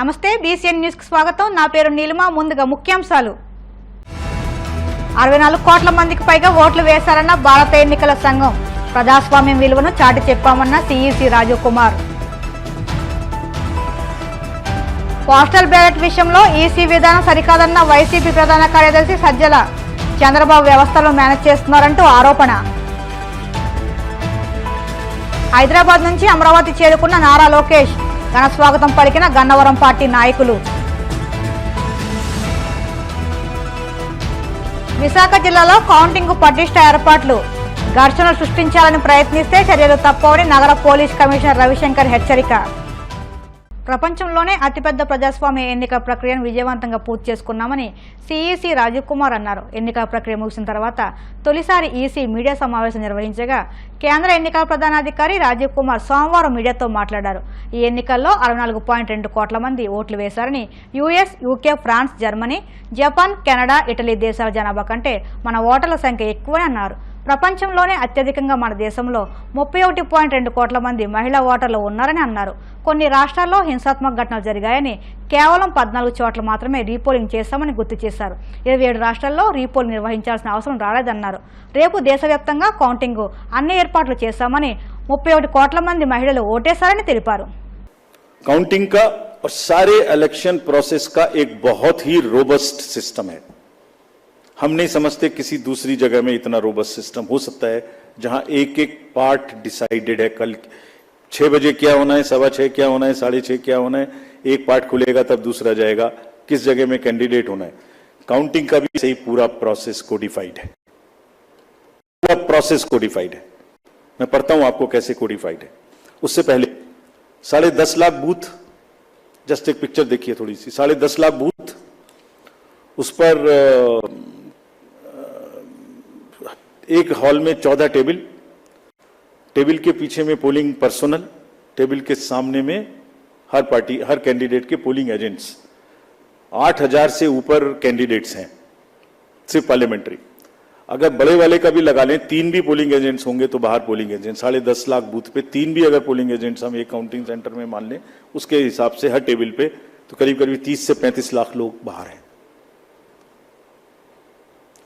నమస్తే BCN news కి స్వాగతం. నా పేరు నీలిమ. ముందుగా ముఖ్యాంశాలు. 64 కోట్ల మందికి పైగా ఓట్లు వేశారన్న భారత ఎన్నికల సంఘం. ప్రజాస్వామ్యం విలువను చాటి చెప్పామన్న CEC Rajiv Kumar. Postal ballot విషయంలో ఈసీ విధానం సరికాదన్న వైసీపీ ప్రధాన కార్యదర్శి సజ్జల. చంద్రబాబు వ్యవస్థలో మేనేజ్ చేస్తున్నారంటూ ఆరోపణ. హైదరాబాద్ నుంచి అమరావతి చేరుకున్న నారా లోకేష్. ఘన స్వాగతం పలికిన గన్నవరం పార్టీ నాయకులు. విశాఖ జిల్లాలో కౌంటింగ్ పటిష్ట ఏర్పాట్లు. ఘర్షణలు సృష్టించాలని ప్రయత్నిస్తే చర్యలు తప్పవని నగర పోలీస్ కమిషనర్ రవిశంకర్ హెచ్చరిక. ప్రపంచంలోనే అతిపెద్ద ప్రజాస్వామ్య ఎన్నికల ప్రక్రియను విజయవంతంగా పూర్తి చేసుకున్నామని సిఈసి రాజీవ్ కుమార్ అన్నారు. ఎన్నికల ప్రక్రియ ముగిసిన తర్వాత తొలిసారి ఈసీ మీడియా సమావేశం నిర్వహించగా కేంద్ర ఎన్నికల ప్రధానాధికారి రాజీవ్ కుమార్ సోమవారం మీడియాతో మాట్లాడారు. ఈ ఎన్నికల్లో 64.2 కోట్ల మంది ఓట్లు వేశారని, US, UK, France, Germany, Japan, Canada, Italy దేశాల జనాభా కంటే మన ఓటర్ల సంఖ్య ఎక్కువని అన్నారు. ప్రపంచంలోనే అత్యధికంగా మన దేశంలో 31.2 కోట్ల మంది మహిళా ఓటర్లు ఉన్నారని అన్నారు. కొన్ని రాష్ట్రాల్లో హింసాత్మక ఘటనలు జరిగాయని, కేవలం 14 చోట్ల మాత్రమే రీపోలింగ్ చేశామని గుర్తు చేశారు. 27 రాష్ట్రాల్లో రీపోలింగ్ నిర్వహించాల్సిన అవసరం రాలేదన్నారు. రేపు దేశవ్యాప్తంగా కౌంటింగ్ అన్ని ఏర్పాట్లు చేశామని, 31 కోట్ల మంది మహిళలు ఓటేశారని తెలిపారు. काउंटिंग का और सारे इलेक्शन प्रोसेस का एक बहुत ही रोबस्ट सिस्टम है. हम नहीं समझते किसी दूसरी जगह में इतना रोबस्ट सिस्टम हो सकता है जहां एक एक पार्ट डिसाइडेड है. कल 6 बजे क्या होना है, 6:15 क्या होना है, 6:30 क्या होना है, एक पार्ट खुलेगा तब दूसरा जाएगा, किस जगह में कैंडिडेट होना है. काउंटिंग का भी सही पूरा प्रोसेस कोडिफाइड है. पूरा प्रोसेस कोडिफाइड है. मैं पढ़ता हूं आपको कैसे कोडिफाइड है. उससे पहले 10.5 लाख बूथ, जस्ट एक पिक्चर देखिए थोड़ी सी. 10.5 लाख बूथ, उस पर एक हॉल में 14 टेबल के पीछे में पोलिंग पर्सनल, टेबल के सामने में हर पार्टी, हर कैंडिडेट के पोलिंग एजेंट्स. 8,000 से ऊपर कैंडिडेट्स हैं सिर्फ पार्लियामेंट्री. अगर बड़े वाले का भी लगा लें, 3 भी पोलिंग एजेंट्स होंगे तो बाहर पोलिंग एजेंट. 10.5 लाख बूथ पे 3 भी अगर पोलिंग एजेंट्स हम एक काउंटिंग सेंटर में मान लें, उसके हिसाब से हर टेबल पे तो करीब 30 से 35 लाख लोग बाहर हैं.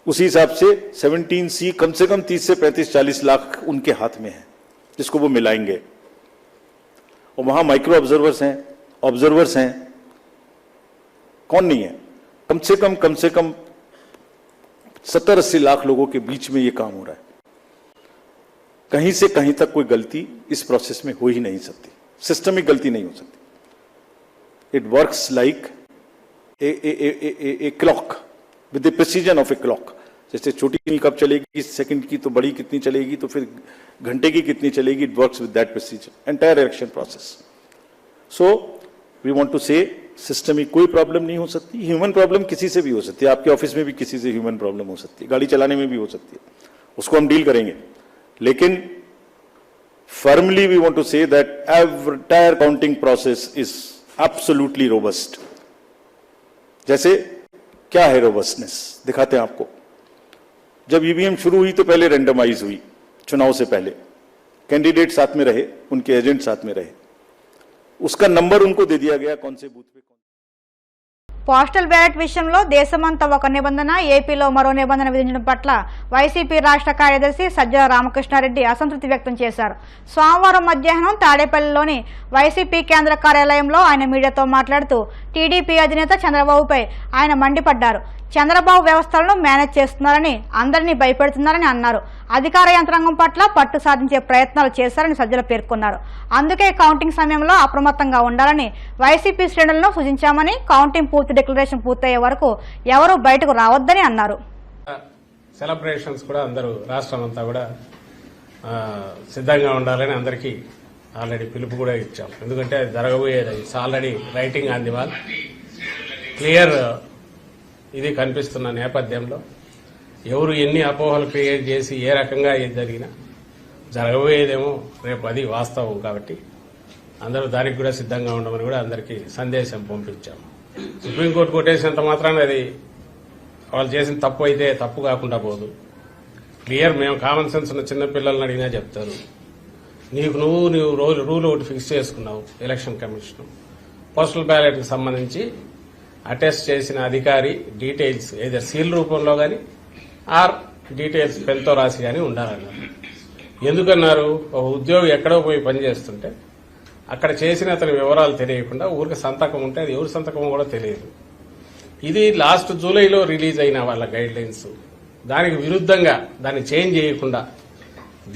उसी हिसाब से 17C कम से कम 30 से 35-40 लाख उनके हाथ में है, जिसको वो मिलाएंगे. और वहां माइक्रो ऑब्जर्वर्स हैं. कौन नहीं है? कम से कम 70-80 लाख लोगों के बीच में ये काम हो रहा है. कहीं से कहीं तक कोई गलती इस प्रोसेस में हो ही नहीं सकती. सिस्टमिक गलती नहीं हो सकती. It works like a clock with the precision of a clock. जैसे छोटी कब चलेगी, सेकंड की तो बड़ी कितनी चलेगी, तो फिर घंटे की कितनी चलेगी. It works with that precision entire election process. So we want to say system में कोई प्रॉब्लम नहीं हो सकती. ह्यूमन प्रॉब्लम किसी से भी हो सकती है. आपके ऑफिस में भी किसी से ह्यूमन प्रॉब्लम हो सकती है, गाड़ी चलाने में भी हो सकती है. उसको हम डील करेंगे. लेकिन firmly we want to say that entire counting process is absolutely robust. जैसे क्या है रोबस्टनेस, दिखाते हैं आपको. जब ईवीएम शुरू हुई तो पहले रैंडमाइज हुई. चुनाव से पहले कैंडिडेट साथ में रहे, उनके एजेंट साथ में रहे, उसका नंबर उनको दे दिया गया कौन से बूथ पे. పోస్టల్ బ్యాలెట్ విషయంలో దేశమంతా ఒక నిబంధన, ఏపీలో మరో నిబంధన విధించడం పట్ల వైసీపీ రాష్ట్ర కార్యదర్శి సజ్జల రామకృష్ణారెడ్డి అసంతృప్తి వ్యక్తం చేశారు. సోమవారం మధ్యాహ్నం తాడేపల్లిలోని వైసీపీ కేంద్ర కార్యాలయంలో ఆయన మీడియాతో మాట్లాడుతూ టీడీపీ అధినేత చంద్రబాబుపై ఆయన మండిపడ్డారు. చంద్రబాబు వ్యవస్థలను మేనేజ్ చేస్తున్నారని, అందరినీ భయపెడుతున్నారని అన్నారు. అధికార యంత్రాంగం పట్ల పట్టు సాధించే ప్రయత్నాలు చేశారని సజ్జల పేర్కొన్నారు. అందుకే కౌంటింగ్ సమయంలో అప్రమత్తంగా ఉండాలని వైసీపీ శ్రేణులను సూచించామని, కౌంటింగ్ పూర్తి డిక్లరేషన్ పూర్తయ్యే వరకు ఎవరూ బయటకు రావద్దని అన్నారు. సెలబ్రేషన్స్ కూడా అందరూ రాష్ట్రం అంతా కూడా సిద్ధంగా ఉండాలని అందరికీ ఆల్రెడీ పిలుపు కూడా ఇచ్చాం. ఎందుకంటే అది జరగబోయేది already writing on the wall, clear ఇది కనిపిస్తున్న నేపథ్యంలో ఎవరు ఎన్ని అపోహలు క్రియేట్ చేసి ఏ రకంగా ఏది జరిగినా జరగబోయేదేమో రేపు అది వాస్తవం. కాబట్టి అందరూ దానికి కూడా సిద్ధంగా ఉండమని కూడా అందరికీ సందేశం పంపించాము. సుప్రీంకోర్టు కొట్టేసినంత మాత్రాన అది వాళ్ళు చేసిన తప్పు అయితే తప్పు కాకుండా పోదు. క్లియర్, మేము కామన్ సెన్స్ ఉన్న చిన్నపిల్లల్ని అడిగినా చెప్తారు. నువ్వు రూల్ ఒకటి ఫిక్స్ చేసుకున్నావు ఎలక్షన్ కమిషన్, పోస్టల్ బ్యాలెట్కి సంబంధించి అటెస్ట్ చేసిన అధికారి డీటెయిల్స్ ఏదో సీల్ రూపంలో కానీ ఆర్ డీటెయిల్స్ పెన్తో రాసి కానీ ఉండాలన్నారు. ఎందుకన్నారు? ఒక ఉద్యోగి ఎక్కడో పోయి పనిచేస్తుంటే అక్కడ చేసిన అతని వివరాలు తెలియకుండా ఊరికి సంతకం ఉంటే అది ఎవరి సంతకమో కూడా తెలియదు. ఇది లాస్ట్ జూలైలో రిలీజ్ అయిన వాళ్ళ గైడ్ లైన్స్. దానికి విరుద్ధంగా దాన్ని చేంజ్ చేయకుండా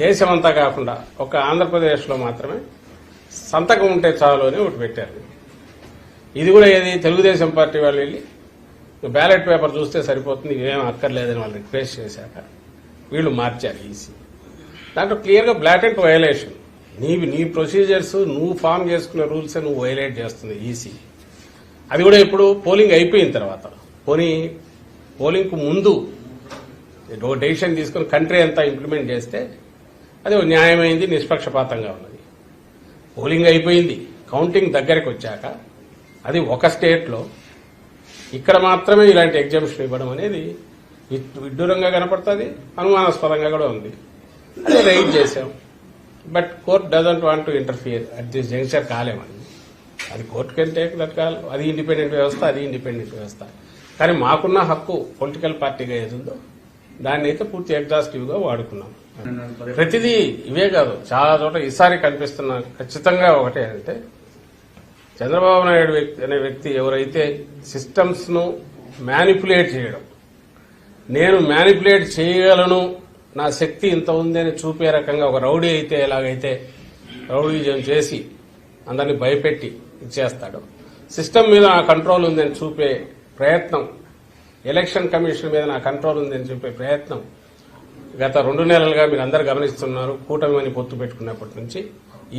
దేశమంతా కాకుండా ఒక ఆంధ్రప్రదేశ్లో మాత్రమే సంతకం ఉంటే చాలు అని ఒకటి పెట్టారు. ఇది కూడా ఏది తెలుగుదేశం పార్టీ వాళ్ళు వెళ్ళి బ్యాలెట్ పేపర్ చూస్తే సరిపోతుంది, ఇవేం అక్కర్లేదని వాళ్ళు రిక్వెస్ట్ చేశాక వీళ్ళు మార్చారు ఈసీ. దాంట్లో క్లియర్గా బ్లాటెంట్ వయలేషన్. నీ ప్రొసీజర్స్ నువ్వు ఫామ్ చేసుకునే రూల్స్ నువ్వు వైలేట్ చేస్తుంది ఈసీ. అది కూడా ఇప్పుడు పోలింగ్ అయిపోయిన తర్వాత, పోలింగ్కు ముందు డెసిషన్ తీసుకుని కంట్రీ అంతా ఇంప్లిమెంట్ చేస్తే అది న్యాయమైంది, నిష్పక్షపాతంగా ఉన్నది. పోలింగ్ అయిపోయింది, కౌంటింగ్ దగ్గరికి వచ్చాక అది ఒక స్టేట్లో ఇక్కడ మాత్రమే ఇలాంటి ఎగ్జామ్షన్ ఇవ్వడం అనేది విడ్డూరంగా కనపడుతుంది, అనుమానాస్పదంగా కూడా ఉంది. అదే రైట్ చేశాం. But court doesn't want to interfere at this junction. కాలేమని అది court can take that call. అది ఇండిపెండెంట్ వ్యవస్థ, అది ఇండిపెండెంట్ వ్యవస్థ. కానీ మాకున్న హక్కు పొలిటికల్ పార్టీగా ఏదుందో దాన్ని అయితే పూర్తి ఎగ్జాస్టివ్ గా వాడుకున్నాం. ప్రతిదీ ఇవే కాదు, చాలా చోట ఈసారి కనిపిస్తున్న ఖచ్చితంగా ఒకటే అంటే చంద్రబాబు నాయుడు అనే వ్యక్తి ఎవరైతే సిస్టమ్స్ ను మ్యానిపులేట్ చేయడం, నేను మ్యానిపులేట్ చేయగలను, నా శక్తి ఇంత ఉంది అని చూపే రకంగా ఒక రౌడీ అయితే ఎలాగైతే రౌడీజం చేసి అందరినీ భయపెట్టి ఇచ్చేస్తాడు, సిస్టమ్ మీద నా కంట్రోల్ ఉందని చూపే ప్రయత్నం, ఎలక్షన్ కమిషన్ మీద నా కంట్రోల్ ఉందని చెప్పే ప్రయత్నం గత 2 నెలలుగా మీరు అందరు గమనిస్తున్నారు. కూటమి అని పొత్తు పెట్టుకున్నప్పటి నుంచి,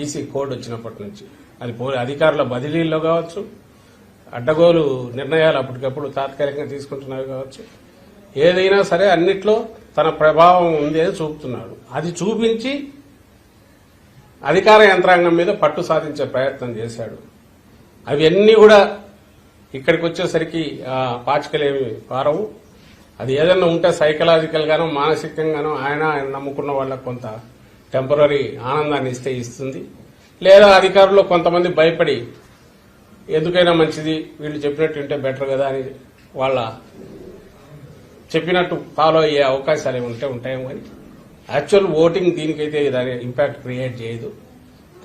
ఈసీ కోడ్ వచ్చినప్పటి నుంచి, అది అధికారుల బదిలీల్లో కావచ్చు, అడ్డగోలు నిర్ణయాలు అప్పటికప్పుడు తాత్కాలికంగా తీసుకుంటున్నవి కావచ్చు, ఏదైనా సరే అన్నిట్లో తన ప్రభావం ఉంది అని చూపుతున్నాడు. అది చూపించి అధికార యంత్రాంగం మీద పట్టు సాధించే ప్రయత్నం చేశాడు. అవన్నీ కూడా ఇక్కడికి వచ్చేసరికి పాచికలేమి పారవు. అది ఏదైనా ఉంటే సైకలాజికల్ గానో మానసికంగానో ఆయన నమ్ముకున్న వాళ్ళకు కొంత టెంపరీ ఆనందాన్ని ఇస్తుంది. లేదా అధికారులు కొంతమంది భయపడి ఎందుకైనా మంచిది వీళ్ళు చెప్పినట్టు ఉంటే బెటర్ కదా అని వాళ్ళ చెప్పినట్టు ఫాలో అయ్యే అవకాశాలు ఏమి ఉంటాయేమో. కానీ యాక్చువల్ ఓటింగ్ దీనికైతే దాని ఇంపాక్ట్ క్రియేట్ చేయదు.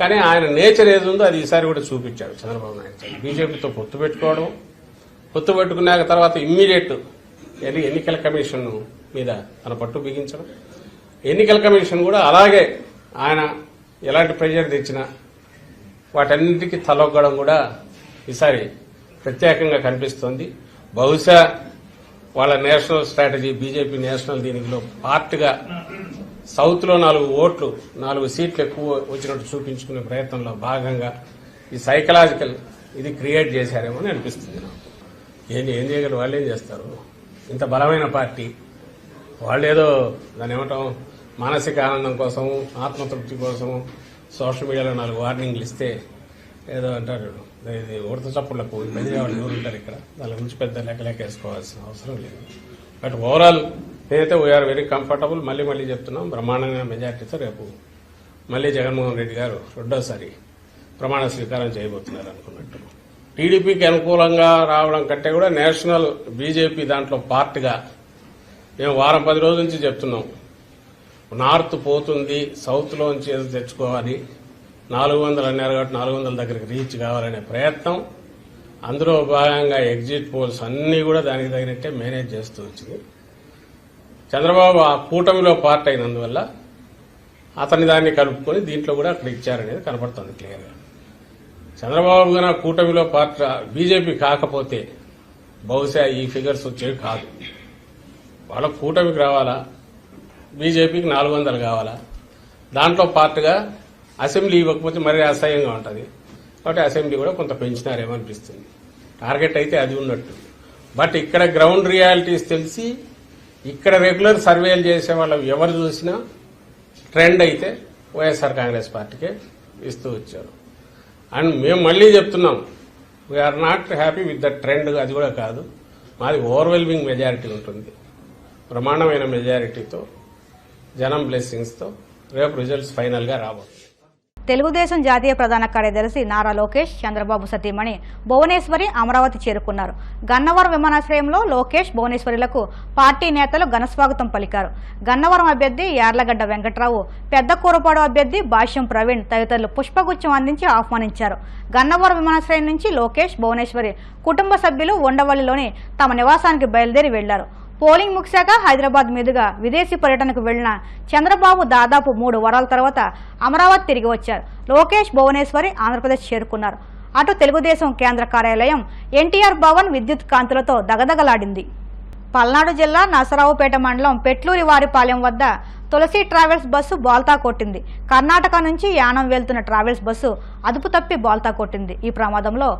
కానీ ఆయన నేచర్ ఏది ఉందో అది ఈసారి కూడా చూపించాడు చంద్రబాబు నాయుడు. బీజేపీతో పొత్తు పెట్టుకోవడం, పొత్తు పెట్టుకున్నాక తర్వాత ఇమ్మీడియట్ ఎన్నికల కమిషన్ మీద తన పట్టు బిగించడం, ఎన్నికల కమిషన్ కూడా అలాగే ఆయన ఎలాంటి ప్రెషర్ తెచ్చినా వాటన్నిటికీ తలొగ్గడం కూడా ఈసారి ప్రత్యేకంగా కనిపిస్తోంది. బహుశా వాళ్ళ నేషనల్ స్ట్రాటజీ, బీజేపీ నేషనల్ దీనిలో పార్ట్గా సౌత్ లో 4 సీట్లు ఎక్కువ వచ్చినట్టు చూపించుకునే ప్రయత్నంలో భాగంగా ఈ సైకలాజికల్ ఇది క్రియేట్ చేశారేమో అని అనిపిస్తుంది. ఏం చేయగలరు, వాళ్ళు ఏం చేస్తారు? ఇంత బలమైన పార్టీ వాళ్ళు ఏదో దాని ఏమంటాం మానసిక ఆనందం కోసము, ఆత్మతృప్తి కోసము సోషల్ మీడియాలో 4 వార్నింగ్లు ఇస్తే ఏదో అంటారు, ఇది ఉడత చప్పుళ్లకు పెద్దవాళ్ళు ఎవరు ఉంటారు ఇక్కడ, దాని గురించి పెద్ద లెక్కలేకేసుకోవాల్సిన అవసరం లేదు. బట్ ఓవరాల్ నేనైతే వీఆర్ వెరీ కంఫర్టబుల్. మళ్ళీ చెప్తున్నాం, బ్రహ్మాండమైన మెజార్టీతో రేపు మళ్ళీ జగన్మోహన్ రెడ్డి గారు రెండోసారి ప్రమాణ స్వీకారం చేయబోతున్నారు అనుకున్నట్టు. టీడీపీకి అనుకూలంగా రావడం కంటే కూడా నేషనల్ బీజేపీ దాంట్లో పార్ట్గా మేము 10 రోజుల నుంచి చెప్తున్నాం, నార్త్ పోతుంది, సౌత్ లోంచి ఏదో తెచ్చుకోవాలి, 400 అన్నారు కాబట్టి 400 దగ్గరికి రీచ్ కావాలనే ప్రయత్నం. అందులో భాగంగా ఎగ్జిట్ పోల్స్ అన్ని కూడా దానికి తగినట్టే మేనేజ్ చేస్తూ వచ్చింది. చంద్రబాబు ఆ కూటమిలో పార్ట్ అయినందువల్ల అతని దాన్ని కలుపుకొని దీంట్లో కూడా అక్కడ ఇచ్చారనేది కనపడుతుంది క్లియర్గా. చంద్రబాబు గారు కూటమిలో పార్ట్ బీజేపీ కాకపోతే బహుశా ఈ ఫిగర్స్ వచ్చేవి కాదు. వాళ్ళ కూటమికి రావాలా, బీజేపీకి 400 కావాలా, దాంట్లో పార్ట్గా అసెంబ్లీ ఇవ్వకపోతే మరీ అసహ్యంగా ఉంటుంది. కాబట్టి అసెంబ్లీ కూడా కొంత పెంచినారేమో అనిపిస్తుంది. టార్గెట్ అయితే అది ఉన్నట్టు. బట్ ఇక్కడ గ్రౌండ్ రియాలిటీస్ తెలిసి ఇక్కడ రెగ్యులర్ సర్వేలు చేసే వాళ్ళు ఎవరు చూసినా ట్రెండ్ అయితే వైఎస్ఆర్ కాంగ్రెస్ పార్టీకే ఇస్తూ వచ్చారు. అండ్ మేము మళ్లీ చెప్తున్నాం, we are not happy with the trend. అది కూడా కాదు, మాది ఓవర్వెల్మింగ్ మెజారిటీ ఉంటుంది. బ్రహ్మాండమైన మెజారిటీతో, జనం బ్లెస్సింగ్స్తో రేపు రిజల్ట్స్ ఫైనల్గా రాబోతుంది. తెలుగుదేశం జాతీయ ప్రధాన కార్యదర్శి నారా లోకేష్, చంద్రబాబు సతీమణి భువనేశ్వరి అమరావతి చేరుకున్నారు. గన్నవరం విమానాశ్రయంలో లోకేష్, భువనేశ్వరులకు పార్టీ నేతలు ఘనస్వాగతం పలికారు. గన్నవరం అభ్యర్థి యార్లగడ్డ వెంకట్రావు, పెద్ద కూరపాడు అభ్యర్థి భాష్యం ప్రవీణ్ తదితరులు పుష్పగుచ్చం అందించి ఆహ్వానించారు. గన్నవరం విమానాశ్రయం నుంచి లోకేష్, భువనేశ్వరి కుటుంబ సభ్యులు ఉండవల్లిలోని తమ నివాసానికి బయలుదేరి వెళ్లారు. పోలింగ్ ముగిశాక హైదరాబాద్ మీదుగా విదేశీ పర్యటనకు వెళ్లిన చంద్రబాబు దాదాపు 3 వారాల తర్వాత అమరావతి తిరిగి వచ్చారు. లోకేష్, భువనేశ్వరి ఆంధ్రప్రదేశ్ చేరుకున్నారు. అటు తెలుగుదేశం కేంద్ర కార్యాలయం ఎన్టీఆర్ భవన్ విద్యుత్ కాంతులతో దగదగలాడింది. పల్నాడు జిల్లా నరసరావుపేట మండలం పెట్లూరి వారిపాలెం వద్ద తులసి ట్రావెల్స్ బస్సు బోల్తా కొట్టింది. కర్ణాటక నుంచి యానం వెళ్తున్న ట్రావెల్స్ బస్సు అదుపు తప్పి బోల్తా కొట్టింది. ఈ ప్రమాదంలో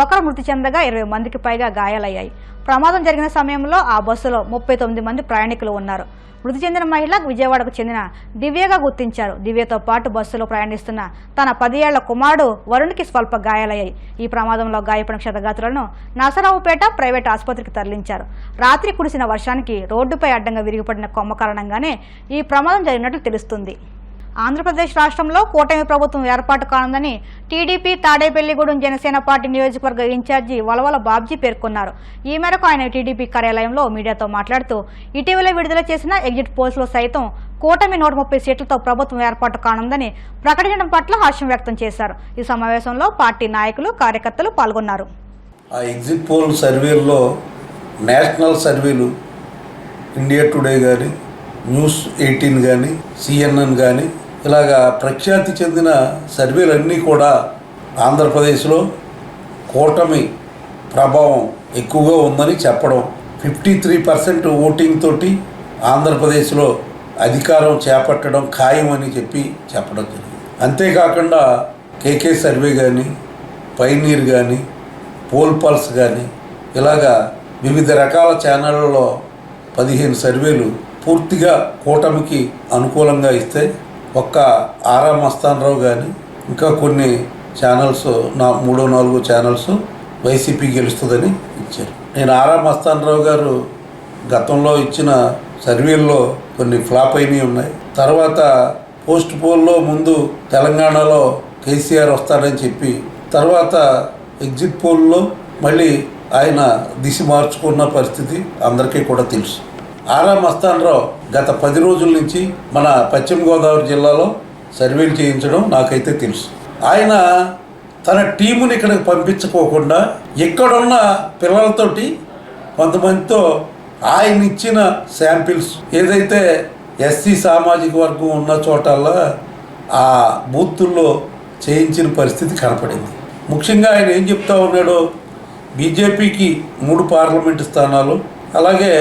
ఒకరు మృతి చెందగా 20 మందికి పైగా గాయాలయ్యాయి. ప్రమాదం జరిగిన సమయంలో ఆ బస్సులో 39 మంది ప్రయాణికులు ఉన్నారు. మృతి చెందిన మహిళ విజయవాడకు చెందిన దివ్యగా గుర్తించారు. దివ్యతో పాటు బస్సులో ప్రయాణిస్తున్న తన 10 ఏళ్ల కుమారుడు వరుణ్కి స్వల్ప గాయాలయ్యాయి. ఈ ప్రమాదంలో గాయపడిన క్షతగాత్రులను నరసరావుపేట ప్రైవేట్ ఆసుపత్రికి తరలించారు. రాత్రి కురిసిన వర్షానికి రోడ్డుపై అడ్డంగా విరిగిపడిన కొమ్మ కారణంగానే ఈ ప్రమాదం జరిగినట్లు తెలుస్తుంది. ఆంధ్రప్రదేశ్ రాష్ట్రంలో కూటమి ప్రభుత్వం ఏర్పాటు కానుందని టీడీపీ తాడేపల్లిగూడెం జనసేన పార్టీ నియోజకవర్గ ఇన్ఛార్జి వలవల బాబ్జీ పేర్కొన్నారు. ఈ మేరకు ఆయన టీడీపీ కార్యాలయంలో మీడియాతో మాట్లాడుతూ ఇటీవల విడుదల చేసిన ఎగ్జిట్ పోల్స్లో సైతం కూటమి 130 సీట్లతో ప్రభుత్వం ఏర్పాటు కానుందని ప్రకటించడం పట్ల హర్షం వ్యక్తం చేశారు. ఈ సమావేశంలో పార్టీ నాయకులు, కార్యకర్తలు పాల్గొన్నారు. ఆ ఎగ్జిట్ పోల్ సర్వేల్లో నేషనల్ సర్వేలు ఇండియా టుడే కానీ, న్యూస్ 18 కానీ, CNN కానీ ఇలాగా ప్రఖ్యాతి చెందిన సర్వేలన్నీ కూడా ఆంధ్రప్రదేశ్లో కూటమి ప్రభావం ఎక్కువగా ఉందని చెప్పడం, 53% ఓటింగ్ తోటి ఆంధ్రప్రదేశ్లో అధికారం చేపట్టడం ఖాయం అని చెప్పడం జరిగింది. అంతేకాకుండా కేకే సర్వే కానీ, పైనీర్ కానీ, పోల్ పల్స్ కానీ ఇలాగా వివిధ రకాల ఛానళ్ళలో 15 సర్వేలు పూర్తిగా కూటమికి అనుకూలంగా ఇస్తే ఒక్క ఆరా మస్తానరావు కానీ ఇంకా కొన్ని ఛానల్స్ 3-4 ఛానల్స్ వైసీపీ గెలుస్తుందని ఇచ్చారు. నేను ఆరా మస్తానరావు గారు గతంలో ఇచ్చిన సర్వేల్లో కొన్ని ఫ్లాప్ అయినవి ఉన్నాయి. తర్వాత పోస్ట్ పోల్లో ముందు తెలంగాణలో కేసీఆర్ వస్తాడని చెప్పి తర్వాత ఎగ్జిట్ పోల్లో మళ్ళీ ఆయన దిశ మార్చుకున్న పరిస్థితి అందరికీ కూడా తెలుసు. ఆరా మస్తానరావు గత 10 రోజుల నుంచి మన పశ్చిమ గోదావరి జిల్లాలో సర్వేలు చేయించడం నాకైతే తెలుసు. ఆయన తన టీముని ఇక్కడికి పంపించుకోకుండా ఇక్కడున్న పిల్లలతోటి కొంతమందితో ఆయన ఇచ్చిన శాంపిల్స్ ఏదైతే ఎస్సీ సామాజిక వర్గం ఉన్న చోటల్లా ఆ బూతుల్లో చేయించిన పరిస్థితి కనపడింది. ముఖ్యంగా ఆయన ఏం చెప్తా ఉన్నాడో, బీజేపీకి 3 పార్లమెంటు స్థానాలు, అలాగే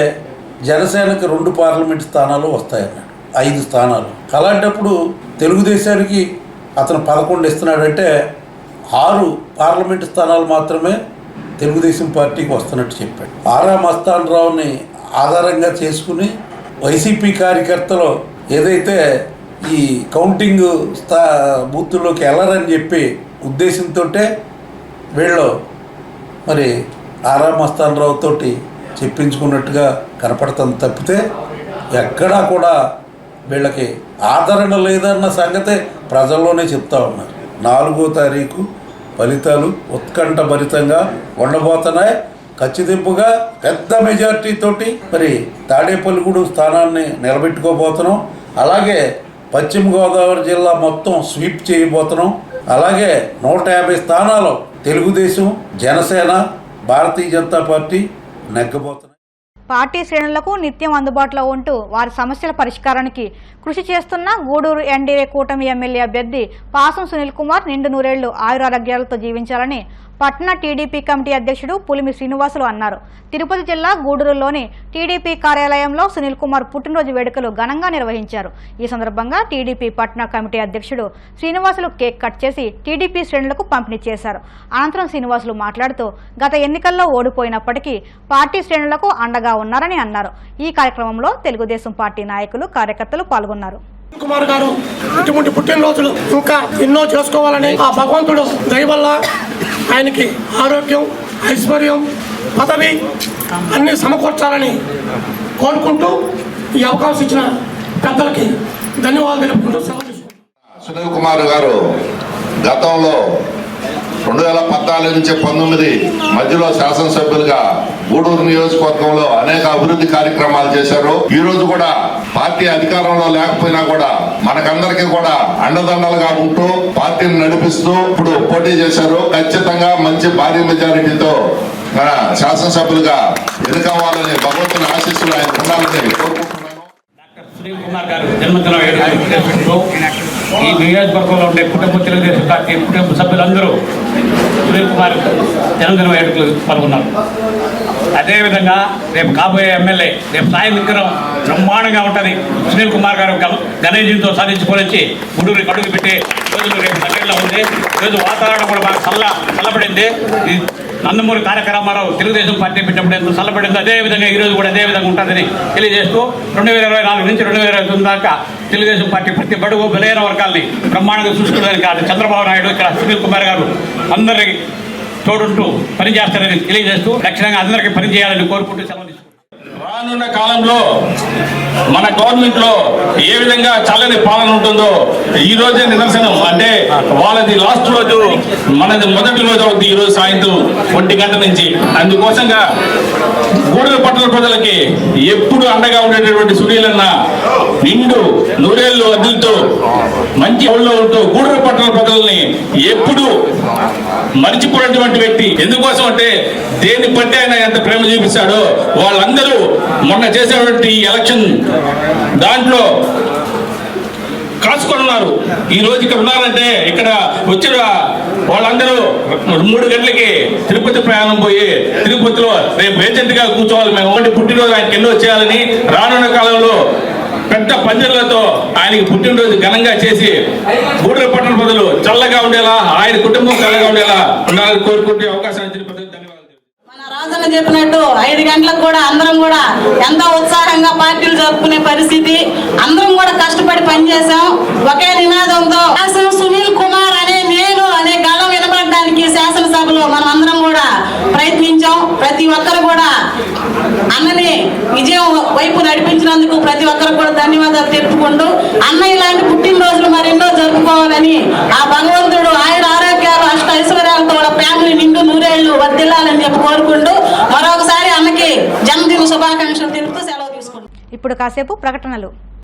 జనసేనకి 2 పార్లమెంటు స్థానాలు వస్తాయన్నాడు, 5 స్థానాలు. అలాంటప్పుడు తెలుగుదేశానికి అతను 11 ఇస్తున్నాడంటే 6 పార్లమెంటు స్థానాలు మాత్రమే తెలుగుదేశం పార్టీకి వస్తున్నట్టు చెప్పాడు. ఆరా మస్తానరావుని ఆధారంగా చేసుకుని వైసీపీ కార్యకర్తలు ఏదైతే ఈ కౌంటింగ్ బూత్తుల్లోకి వెళ్ళరని చెప్పి ఉద్దేశంతో వీళ్ళు మరి ఆరా మస్తానరావుతో చెప్పించుకున్నట్టుగా కనపడుతుంది తప్పితే ఎక్కడా కూడా వీళ్ళకి ఆదరణ లేదన్న సంగతే ప్రజల్లోనే చెప్తా ఉన్నారు. 4వ తారీఖు ఫలితాలు ఉత్కంఠభరితంగా ఉండబోతున్నాయి. ఖచ్చితంగా పెద్ద మెజార్టీ తోటి మరి తాడేపల్లిగూడెం స్థానాన్ని నిలబెట్టుకోబోతున్నాం. అలాగే పశ్చిమ గోదావరి జిల్లా మొత్తం స్వీప్ చేయబోతున్నాం. అలాగే 150 స్థానాలు తెలుగుదేశం, జనసేన, భారతీయ జనతా పార్టీ నెగ్గబోతున్నాయి. పార్టీ శ్రేణులకు నిత్యం అందుబాటులో ఉంటూ వారి సమస్యల పరిష్కారానికి కృషి చేస్తున్న గూడూరు ఎన్డీఏ కూటమి ఎమ్మెల్యే అభ్యర్థి పాసం సునీల్ కుమార్ నిండు 100 ఆయురారోగ్యాలతో జీవించాలని పట్టణ టీడీపీ కమిటీ అధ్యక్షుడు పులిమి శ్రీనివాసులు అన్నారు. తిరుపతి జిల్లా గూడూరులోని టీడీపీ కార్యాలయంలో సునీల్ కుమార్ పుట్టినరోజు వేడుకలు ఘనంగా నిర్వహించారు. ఈ సందర్భంగా టీడీపీ పట్టణ కమిటీ అధ్యక్షుడు శ్రీనివాసులు కేక్ కట్ చేసి టీడీపీ శ్రేణులకు పంపిణీ చేశారు. అనంతరం శ్రీనివాసులు మాట్లాడుతూ గత ఎన్నికల్లో ఓడిపోయినప్పటికీ పార్టీ శ్రేణులకు అండగా ఉన్నారని అన్నారు. ఈ కార్యక్రమంలో తెలుగుదేశం పార్టీ నాయకులు, కార్యకర్తలు పాల్గొన్నారు. కుమార్ గారు ఇటువంటి పుట్టినరోజులు ఇంకా ఎన్నో చేసుకోవాలని ఆ భగవంతుడు దయ వల్ల ఆయనకి ఆరోగ్యం, ఐశ్వర్యం, పదవి అన్ని సమకూర్చాలని కోరుకుంటూ ఈ అవకాశం ఇచ్చిన పెద్దలకి ధన్యవాదాలు తెలుపుకుంటూ సెలవు తీసుకుంటాం. సునీల్ కుమార్ గారు గతంలో 2014 నుంచి 19 మధ్యలో శాసనసభ్యులుగా గూడూరు నియోజకవర్గంలో అనేక అభివృద్ధి కార్యక్రమాలు చేశారు. ఈ రోజు కూడా పార్టీ అధికారంలో లేకపోయినా కూడా మనకందరికీ కూడా అండదండలుగా ఉంటూ పార్టీని నడిపిస్తూ ఇప్పుడు పోటీ చేశారు. ఖచ్చితంగా మంచి భారీ మెజారిటీతో మన శాసనసభ్యులుగా ఎన్నికవ్వాలని భగవంతుని ఆశీస్సులు ఆయన ఉండాలని కోరుకుంటున్నాను. సునీల్ కుమార్ గారు జన్మదిన వేడుకలు ఈ నియోజకవర్గంలో ఉండే కుటుంబ తెలుగుదేశం పార్టీ కుటుంబ సభ్యులందరూ సునీల్ కుమార్ జన్మదిన వేడుకలు పాల్గొన్నారు. అదేవిధంగా రేపు కాబోయే ఎమ్మెల్యే రేపు సాయంత్రం బ్రహ్మాండంగా ఉంటుంది. సునీల్ కుమార్ గారు గణేజీతో సాధించుకొని గుడూరు కడుగు పెట్టే రోజులు రేపు దగ్గరలో ఉంది. ఈరోజు వాతావరణం కూడా బాగా చల్లబడింది. నందమూరి తారక రామారావు తెలుగుదేశం పార్టీ పెట్టినప్పుడు ఎంత చల్లబడిందో అదేవిధంగా ఈరోజు కూడా అదేవిధంగా ఉంటుందని తెలియజేస్తూ 2024 నుంచి 2029 దాకా తెలుగుదేశం పార్టీ ప్రతి బడుగు బలైన వర్గాల్ని బ్రహ్మాండంగా చూసుకోవడానికి కాదు చంద్రబాబు నాయుడు ఇక్కడ సునీల్ కుమార్ గారు అందరికీ తోడుంటూ పనిచేస్తారని తెలియజేస్తూ లక్షణంగా అందరికీ పనిచేయాలని కోరుకుంటూ సెలవు తీసుకుంటారు. రానున్న కాలంలో మన గవర్నమెంట్ లో ఏ విధంగా చల్లని పాలన ఉంటుందో ఈ రోజే నిదర్శనం. అంటే వాళ్ళది లాస్ట్ రోజు, మనది మొదటి రోజు అవుతుంది ఈ రోజు సాయంత్రం 1 గంట నుంచి. అందుకోసంగా గూడూరు పట్టణ ప్రజలకి ఎప్పుడు అండగా ఉండేటటువంటి సునీలన్న నిండు నూరేళ్లు అద్దులతో మంచి ఊళ్ళో ఉంటూ గూడూరు పట్టణ ప్రజల్ని ఎప్పుడు మరిచిపోయినటువంటి వ్యక్తి. ఎందుకోసం అంటే దేని బట్టి ఆయన ఎంత ప్రేమ చూపిస్తాడో వాళ్ళందరూ మొన్న చేసేటువంటి ఎలక్షన్ దాంట్లో కాసుకొన్నారు. ఈ రోజు ఇక్కడ ఉన్నారంటే ఇక్కడ వచ్చిన వాళ్ళందరూ 3 గంటలకి తిరుపతి ప్రయాణం పోయి తిరుపతిలో రేపు ఏజెంట్ గా కూర్చోవాలి. మేము ఒకటి పుట్టినరోజు ఆయనకి ఎన్నో చేయాలని రానున్న కాలంలో పెద్ద పందిర్లతో ఆయనకి పుట్టినరోజు ఘనంగా చేసి గూడూరు పట్టణ ప్రజలు చల్లగా ఉండేలా ఆయన కుటుంబం చల్లగా ఉండేలా ఉండాలని కోరుకుంటే అవకాశం ఇచ్చిన ప్రజలకు ధన్యవాదాలు. మన రాజన్న చెప్పినట్టు 5 గంటలకు కూడా అందరం కూడా ఎంతో ఉత్సాహంగా పార్టీలు జరుపుకునే పరిస్థితి. అందరం కూడా కష్టపడి పనిచేసాం. ఒకే నినాదంతో సునీల్ కుమార్ నేను అనే గళం వినపడడానికి శాసనసభలో మనం అందరం కూడా ప్రయత్నించాం. ప్రతి ఒక్కరు కూడా అన్నని విజయం వైపు నడిపించినందుకు ప్రతి ఒక్కరు కూడా ధన్యవాదాలు తెలుపుకుంటూ అన్న ఇలాంటి పుట్టినరోజులు మరెన్నో జరుపుకోవాలని ఆ భగవంతుడు ఆయన ఆరోగ్యాలు అష్ట ఐశ్వర్యాలతో ఫ్యామిలీ నిండు నూరేళ్లు వర్ధిల్లాలని చెప్పి కోరుకుంటూ మరొకసారి అన్నకి జన్మదిన శుభాకాంక్షలు తెలుపుతూ సెలవు తీసుకుంటాం. ఇప్పుడు కాసేపు ప్రకటనలు.